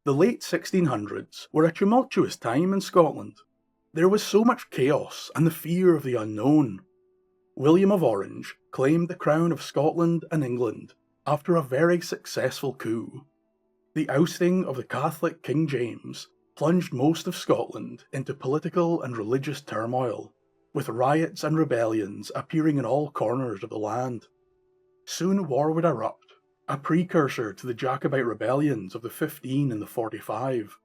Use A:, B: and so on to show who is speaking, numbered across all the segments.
A: The late 1600s were a tumultuous time in Scotland. There was so much chaos and the fear of the unknown. William of Orange claimed the crown of Scotland and England after a very successful coup. The ousting of the Catholic King James plunged most of Scotland into political and religious turmoil, with riots and rebellions appearing in all corners of the land. Soon war would erupt, a precursor to the Jacobite rebellions of the 15 and the 45.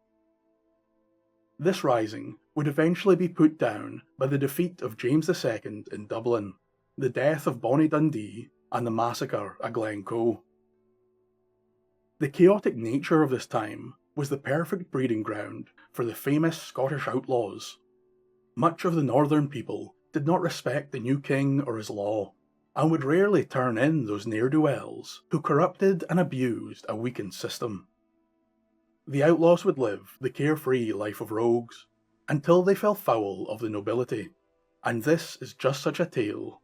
A: This rising would eventually be put down by the defeat of James II in Dublin, the death of Bonnie Dundee, and the massacre at Glencoe. The chaotic nature of this time was the perfect breeding ground for the famous Scottish outlaws. Much of the northern people did not respect the new king or his law, and would rarely turn in those ne'er-do-wells who corrupted and abused a weakened system. The outlaws would live the carefree life of rogues, until they fell foul of the nobility, and this is just such a tale.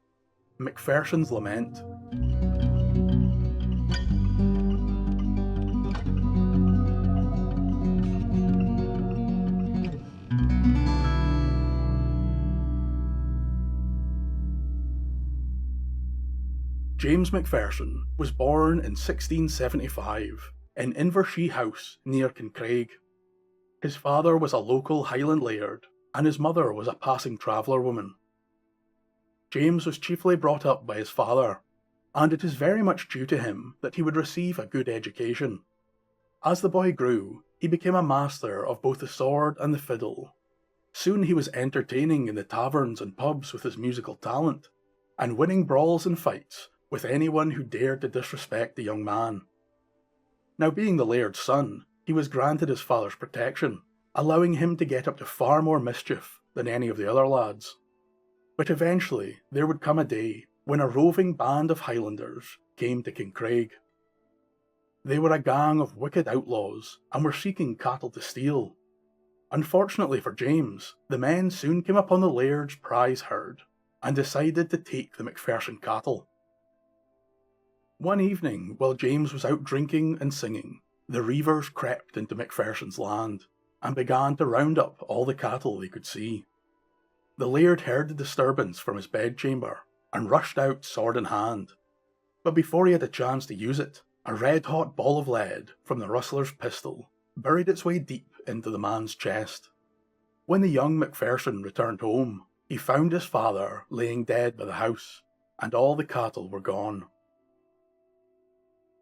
A: Macpherson's Lament. James MacPherson was born in 1675 in Invershee House near Kincraig. His father was a local Highland laird, and his mother was a passing traveller woman. James was chiefly brought up by his father, and it is very much due to him that he would receive a good education. As the boy grew, he became a master of both the sword and the fiddle. Soon he was entertaining in the taverns and pubs with his musical talent, and winning brawls and fights with anyone who dared to disrespect the young man. Now, being the laird's son, he was granted his father's protection, allowing him to get up to far more mischief than any of the other lads. But eventually there would come a day when a roving band of Highlanders came to Kincraig. They were a gang of wicked outlaws and were seeking cattle to steal. Unfortunately for James, the men soon came upon the laird's prize herd and decided to take the Macpherson cattle. One evening, while James was out drinking and singing, the reivers crept into Macpherson's land and began to round up all the cattle they could see. The laird heard the disturbance from his bedchamber and rushed out sword in hand, but before he had a chance to use it, a red-hot ball of lead from the rustler's pistol buried its way deep into the man's chest. When the young Macpherson returned home, he found his father laying dead by the house, and all the cattle were gone.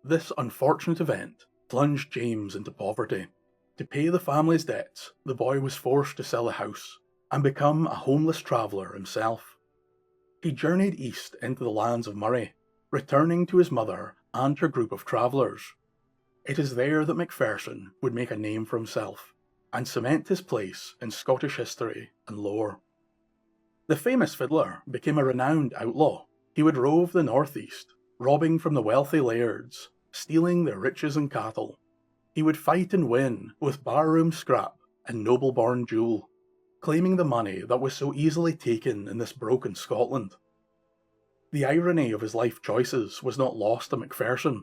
A: This unfortunate event plunged James into poverty. To pay the family's debts, the boy was forced to sell the house and become a homeless traveller himself. He journeyed east into the lands of Moray, returning to his mother and her group of travellers. It is there that Macpherson would make a name for himself and cement his place in Scottish history and lore. The famous fiddler became a renowned outlaw. He would rove the northeast, robbing from the wealthy lairds, stealing their riches and cattle. He would fight and win with barroom scrap and noble-born jewel, claiming the money that was so easily taken in this broken Scotland. The irony of his life choices was not lost to Macpherson,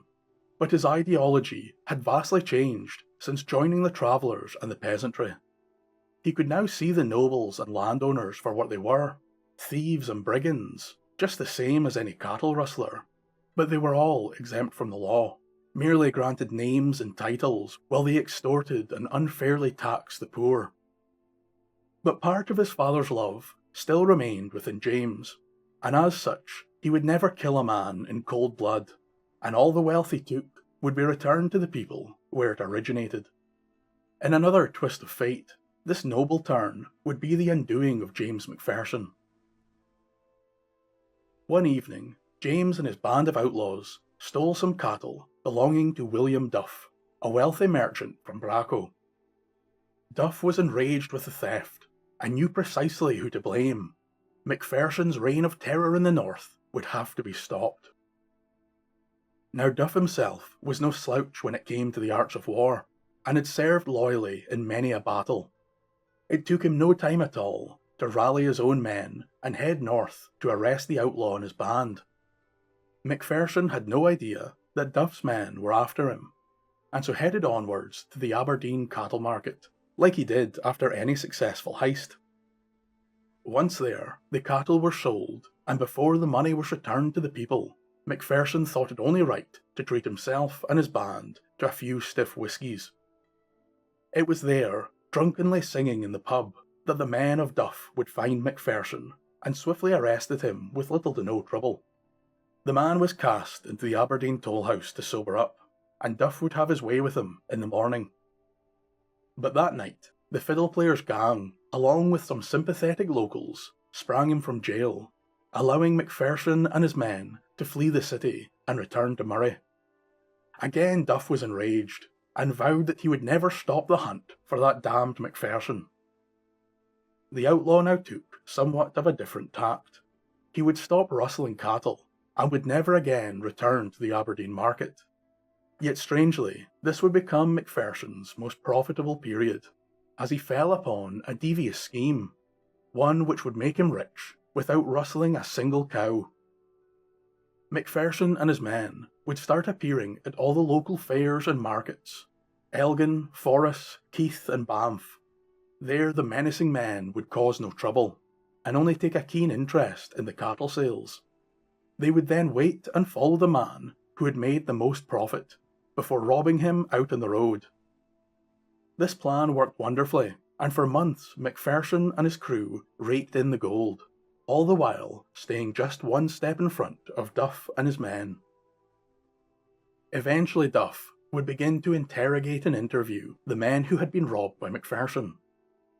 A: but his ideology had vastly changed since joining the travellers and the peasantry. He could now see the nobles and landowners for what they were, thieves and brigands, just the same as any cattle rustler, but they were all exempt from the law, merely granted names and titles while they extorted and unfairly taxed the poor. But part of his father's love still remained within James, and as such, he would never kill a man in cold blood, and all the wealth he took would be returned to the people where it originated. In another twist of fate, this noble turn would be the undoing of James Macpherson. One evening, James and his band of outlaws stole some cattle belonging to William Duff, a wealthy merchant from Bracco. Duff was enraged with the theft and knew precisely who to blame. Macpherson's reign of terror in the north would have to be stopped. Now Duff himself was no slouch when it came to the arts of war, and had served loyally in many a battle. It took him no time at all to rally his own men and head north to arrest the outlaw and his band. Macpherson had no idea that Duff's men were after him. and so headed onwards to the Aberdeen cattle market, like he did after any successful heist. Once there, the cattle were sold, and before the money was returned to the people, Macpherson thought it only right to treat himself and his band to a few stiff whiskies. It was there, drunkenly singing in the pub, that the men of Duff would find Macpherson and swiftly arrested him with little to no trouble. The man was cast into the Aberdeen toll house to sober up, and Duff would have his way with him in the morning. But that night, the fiddle player's gang, along with some sympathetic locals, sprang him from jail, allowing Macpherson and his men to flee the city and return to Murray. Again Duff was enraged, and vowed that he would never stop the hunt for that damned Macpherson. The outlaw now took somewhat of a different tact. He would stop rustling cattle, and would never again return to the Aberdeen market. Yet strangely, this would become Macpherson's most profitable period, as he fell upon a devious scheme, one which would make him rich without rustling a single cow. Macpherson and his men would start appearing at all the local fairs and markets, Elgin, Forres, Keith and Banff. There the menacing men would cause no trouble, and only take a keen interest in the cattle sales. They would then wait and follow the man who had made the most profit, before robbing him out on the road. This plan worked wonderfully, and for months Macpherson and his crew raked in the gold, all the while staying just one step in front of Duff and his men. Eventually Duff would begin to interrogate and interview the men who had been robbed by Macpherson.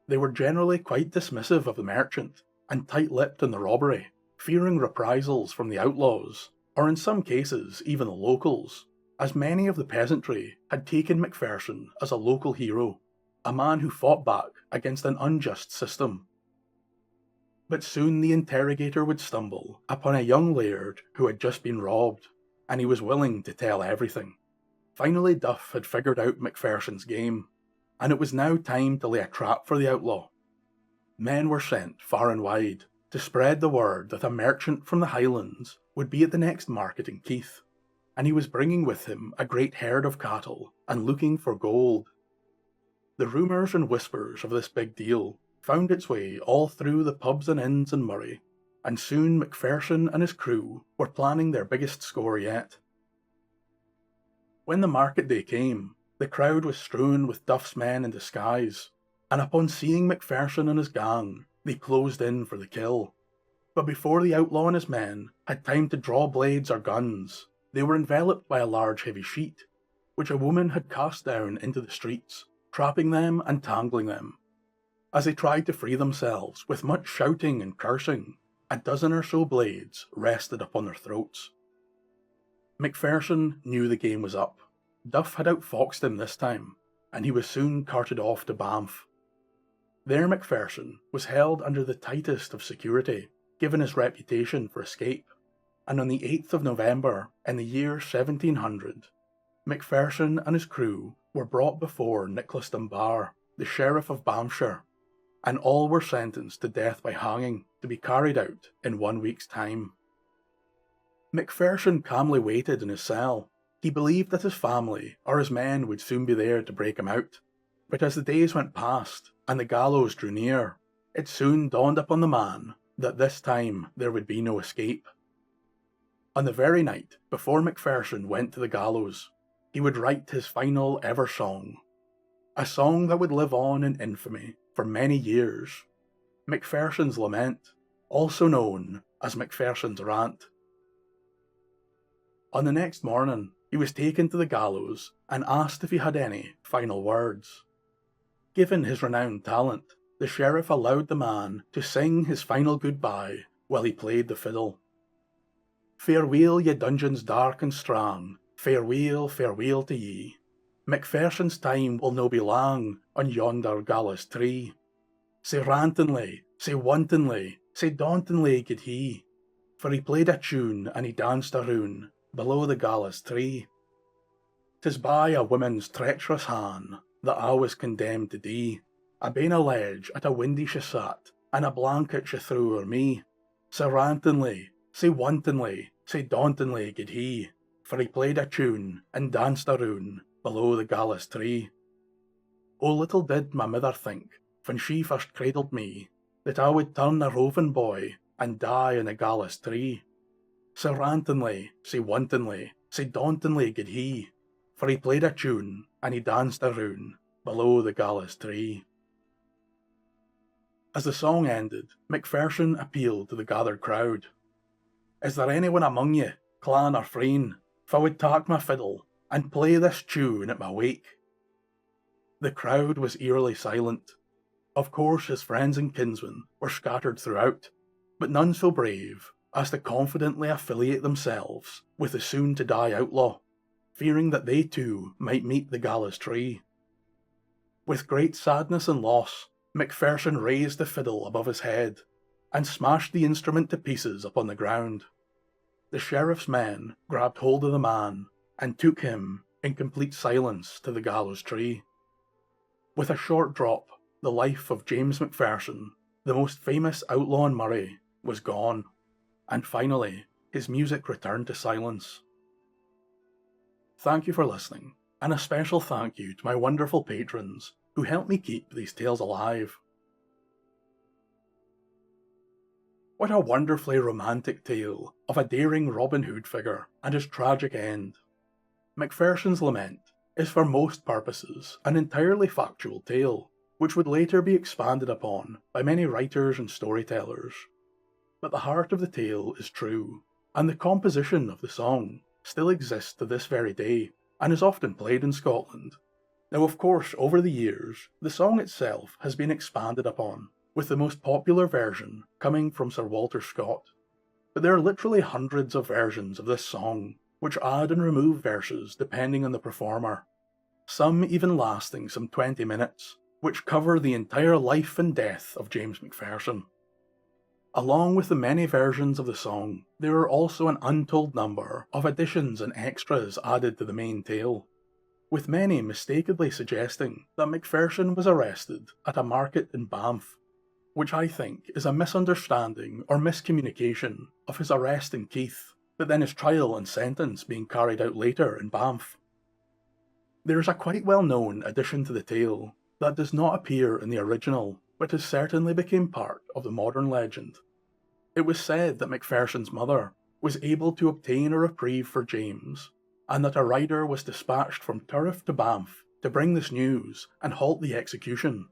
A: They were generally quite dismissive of the merchant, and tight-lipped in the robbery, fearing reprisals from the outlaws, or in some cases even the locals, as many of the peasantry had taken Macpherson as a local hero, a man who fought back against an unjust system. But soon the interrogator would stumble upon a young laird who had just been robbed, and he was willing to tell everything. Finally Duff had figured out Macpherson's game, and it was now time to lay a trap for the outlaw. Men were sent far and wide to spread the word that a merchant from the Highlands would be at the next market in Keith, and he was bringing with him a great herd of cattle and looking for gold. The rumours and whispers of this big deal found its way all through the pubs and inns in Murray, and soon Macpherson and his crew were planning their biggest score yet. When the market day came, the crowd was strewn with Duff's men in disguise, and upon seeing Macpherson and his gang, they closed in for the kill. But before the outlaw and his men had time to draw blades or guns, they were enveloped by a large heavy sheet, which a woman had cast down into the streets, trapping them and tangling them. As they tried to free themselves with much shouting and cursing, a dozen or so blades rested upon their throats. Macpherson knew the game was up. Duff had outfoxed him this time, and he was soon carted off to Banff. There Macpherson was held under the tightest of security, given his reputation for escape, and on the 8th of November, in the year 1700, Macpherson and his crew were brought before Nicholas Dunbar, the Sheriff of Banffshire, and all were sentenced to death by hanging, to be carried out in 1 week's time. Macpherson calmly waited in his cell. He believed that his family or his men would soon be there to break him out, but as the days went past and the gallows drew near, it soon dawned upon the man that this time there would be no escape. On the very night before Macpherson went to the gallows, he would write his final ever song, a song that would live on in infamy for many years, Macpherson's Lament, also known as Macpherson's Rant. On the next morning, he was taken to the gallows and asked if he had any final words. Given his renowned talent, the sheriff allowed the man to sing his final goodbye while he played the fiddle. Farewell, ye dungeons dark and strong, farewell, farewell to ye. Macpherson's time will no be lang on yonder gallows tree. Sae rantingly, sae wantonly, sae dauntingly gaed he, for he played a tune and he danced a rune below the gallows tree. 'Tis by a woman's treacherous hand that I was condemned to die. Abane a ledge at a windy she sat, and a blanket she threw o'er me. Sae rantingly, sae wantonly, sae dauntingly gaed he, for he played a tune and danced a rune below the gallows tree. Oh, little did my mither think, when she first cradled me, that I would turn a roving boy and die in the gallows tree. Sae rantingly, sae wantonly, sae dauntingly did he, for he played a tune and he danced a rune below the gallows tree. As the song ended, Macpherson appealed to the gathered crowd. Is there anyone among ye, clan or freen, wha would tak my fiddle and play this tune at my wake? The crowd was eerily silent. Of course his friends and kinsmen were scattered throughout, but none so brave as to confidently affiliate themselves with the soon-to-die outlaw, fearing that they too might meet the gallows tree. With great sadness and loss, Macpherson raised the fiddle above his head and smashed the instrument to pieces upon the ground. The sheriff's men grabbed hold of the man and took him, in complete silence, to the gallows tree. With a short drop, the life of James Macpherson, the most famous outlaw in Moray, was gone, and finally his music returned to silence. Thank you for listening, and a special thank you to my wonderful patrons who help me keep these tales alive. What a wonderfully romantic tale of a daring Robin Hood figure and his tragic end. Macpherson's Lament is for most purposes an entirely factual tale, which would later be expanded upon by many writers and storytellers. But the heart of the tale is true, and the composition of the song still exists to this very day and is often played in Scotland. Now, of course, over the years, the song itself has been expanded upon, with the most popular version coming from Sir Walter Scott. But there are literally hundreds of versions of this song, which add and remove verses depending on the performer, some even lasting some 20 minutes, which cover the entire life and death of James Macpherson. Along with the many versions of the song, there are also an untold number of additions and extras added to the main tale, with many mistakenly suggesting that Macpherson was arrested at a market in Banff, which I think is a misunderstanding or miscommunication of his arrest in Keith, but then his trial and sentence being carried out later in Banff. There is a quite well-known addition to the tale that does not appear in the original, but has certainly become part of the modern legend. It was said that Macpherson's mother was able to obtain a reprieve for James, and that a rider was dispatched from Turriff to Banff to bring this news and halt the execution.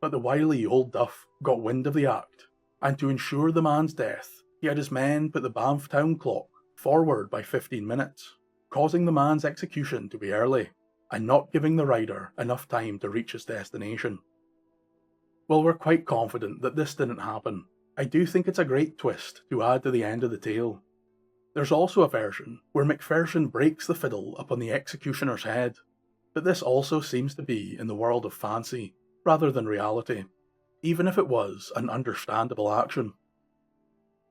A: But the wily old Duff got wind of the act, and to ensure the man's death, he had his men put the Banff town clock forward by 15 minutes, causing the man's execution to be early, and not giving the rider enough time to reach his destination. While we're quite confident that this didn't happen, I do think it's a great twist to add to the end of the tale. There's also a version where Macpherson breaks the fiddle upon the executioner's head, but this also seems to be in the world of fancy rather than reality, even if it was an understandable action.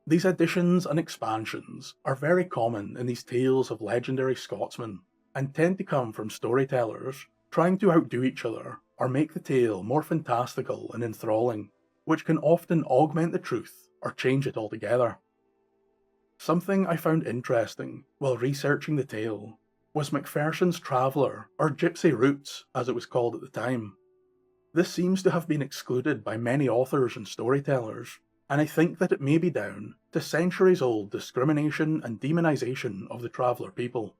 A: These additions and expansions are very common in these tales of legendary Scotsmen, and tend to come from storytellers trying to outdo each other or make the tale more fantastical and enthralling, which can often augment the truth or change it altogether. Something I found interesting while researching the tale was Macpherson's traveller, or gypsy routes as it was called at the time. This seems to have been excluded by many authors and storytellers, and I think that it may be down to centuries-old discrimination and demonisation of the traveller people.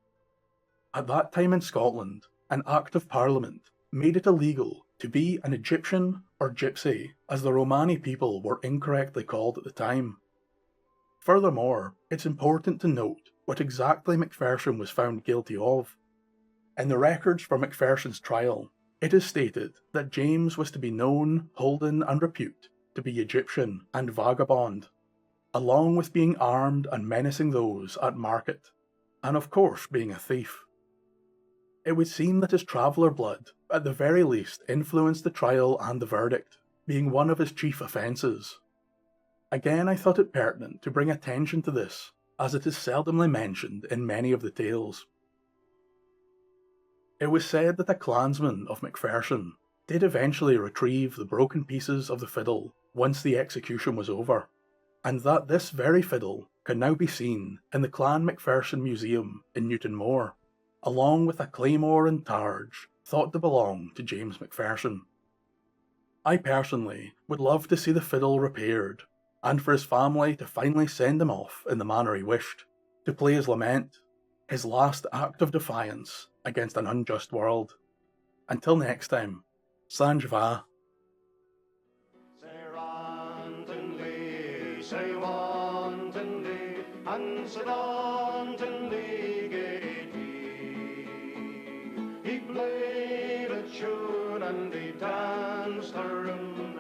A: At that time in Scotland, an Act of Parliament made it illegal to be an Egyptian or gypsy, as the Romani people were incorrectly called at the time. Furthermore, it's important to note what exactly Macpherson was found guilty of. In the records for Macpherson's trial, it is stated that James was to be known, holden and repute to be Egyptian and vagabond, along with being armed and menacing those at market, and of course being a thief. It would seem that his traveller blood, at the very least, influenced the trial and the verdict, being one of his chief offences. Again, I thought it pertinent to bring attention to this, as it is seldomly mentioned in many of the tales. It was said that a clansman of Macpherson did eventually retrieve the broken pieces of the fiddle once the execution was over, and that this very fiddle can now be seen in the Clan Macpherson Museum in Newton Moor, along with a claymore and targe thought to belong to James MacPherson. I personally would love to see the fiddle repaired, and for his family to finally send him off in the manner he wished, to play his Lament, his last act of defiance against an unjust world. Until next time, Sanj va.
B: Say wantonly, say wantonly, and say wantonly gait he. He played a tune and he danced a room.